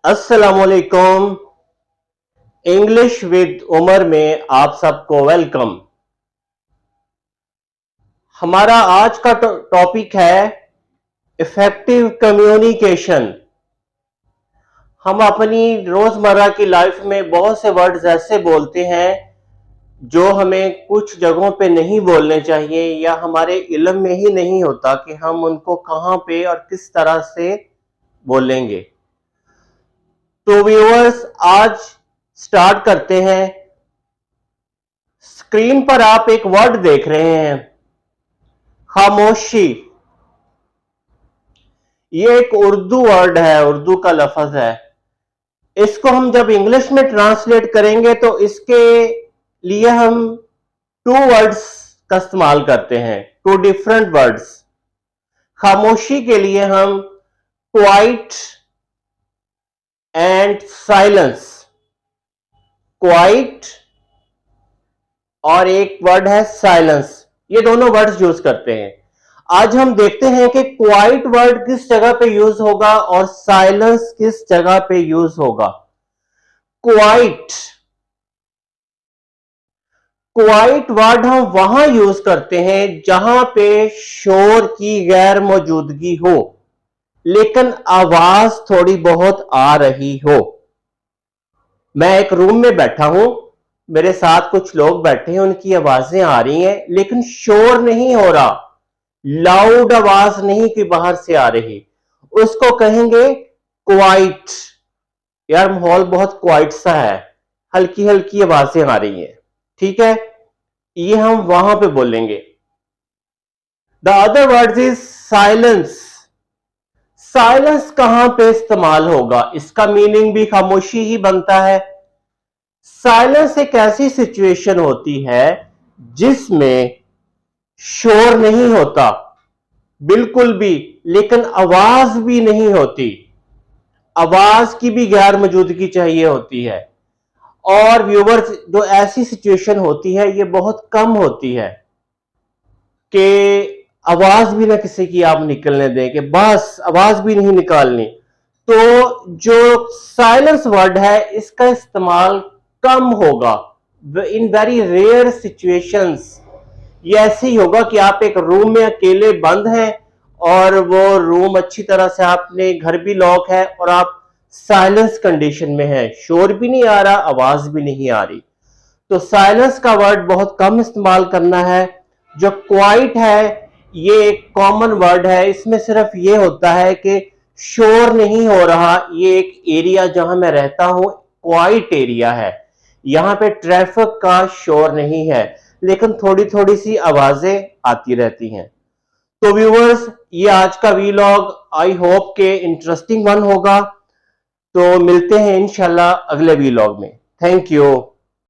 अस्सलामुअलैकुम। English with Umar में आप सबको वेलकम। हमारा आज का टॉपिक है इफेक्टिव कम्युनिकेशन। हम अपनी रोजमर्रा की लाइफ में बहुत से वर्ड्स ऐसे बोलते हैं जो हमें कुछ जगहों पे नहीं बोलने चाहिए या हमारे इल्म में ही नहीं होता कि हम उनको कहां पे और किस तरह से बोलेंगे। तो व्यूअर्स, आज स्टार्ट करते हैं। स्क्रीन पर आप एक वर्ड देख रहे हैं, खामोशी। ये एक उर्दू वर्ड है, उर्दू का लफ्ज है। इसको हम जब इंग्लिश में ट्रांसलेट करेंगे तो इसके लिए हम टू वर्ड्स का इस्तेमाल करते हैं, टू डिफरेंट वर्ड्स। खामोशी के लिए हम क्वाइट एंड साइलेंस, क्वाइट और एक वर्ड है साइलेंस, ये दोनों वर्ड्स यूज करते हैं। आज हम देखते हैं कि क्वाइट वर्ड किस जगह पे यूज होगा और साइलेंस किस जगह पे यूज होगा। क्वाइट क्वाइट वर्ड हम वहां यूज करते हैं जहां पे शोर की गैर मौजूदगी हो लेकिन आवाज थोड़ी बहुत आ रही हो। मैं एक रूम में बैठा हूं, मेरे साथ कुछ लोग बैठे हैं, उनकी आवाजें आ रही हैं लेकिन शोर नहीं हो रहा, लाउड आवाज नहीं कि बाहर से आ रही, उसको कहेंगे क्वाइट। यार माहौल बहुत क्वाइट सा है, हल्की हल्की आवाजें आ रही हैं, ठीक है, ये हम वहां पे बोलेंगे। The other word is silence. Silence कहां पे इस्तेमाल होगा, इसका मीनिंग भी खामोशी ही बनता है। साइलेंस एक ऐसी सिचुएशन होती है जिसमें शोर नहीं होता बिल्कुल भी, लेकिन आवाज भी नहीं होती, आवाज की भी गैर मौजूदगी चाहिए होती है। और व्यूवर्स, जो ऐसी सिचुएशन होती है ये बहुत कम होती है कि आवाज भी ना किसी की आप निकलने दें, कि बस आवाज भी नहीं निकालनी। तो जो साइलेंस वर्ड है इसका इस्तेमाल कम होगा, इन वेरी रेयर सिचुएशंस। ये ऐसे ही होगा कि आप एक रूम में अकेले बंद हैं और वो रूम अच्छी तरह से, आपने घर भी लॉक है और आप साइलेंस कंडीशन में है, शोर भी नहीं आ रहा, आवाज भी नहीं आ रही। तो साइलेंस का वर्ड बहुत कम इस्तेमाल करना है। जो क्वाइट है ये एक कॉमन वर्ड है, इसमें सिर्फ ये होता है कि शोर नहीं हो रहा। ये एक एरिया जहां मैं रहता हूं क्वाइट एरिया है, यहां पे ट्रैफिक का शोर नहीं है लेकिन थोड़ी थोड़ी सी आवाजें आती रहती हैं। तो व्यूअर्स, ये आज का वीलॉग आई होप के इंटरेस्टिंग वन होगा। तो मिलते हैं इंशाल्लाह अगले वीलॉग में। Thank you.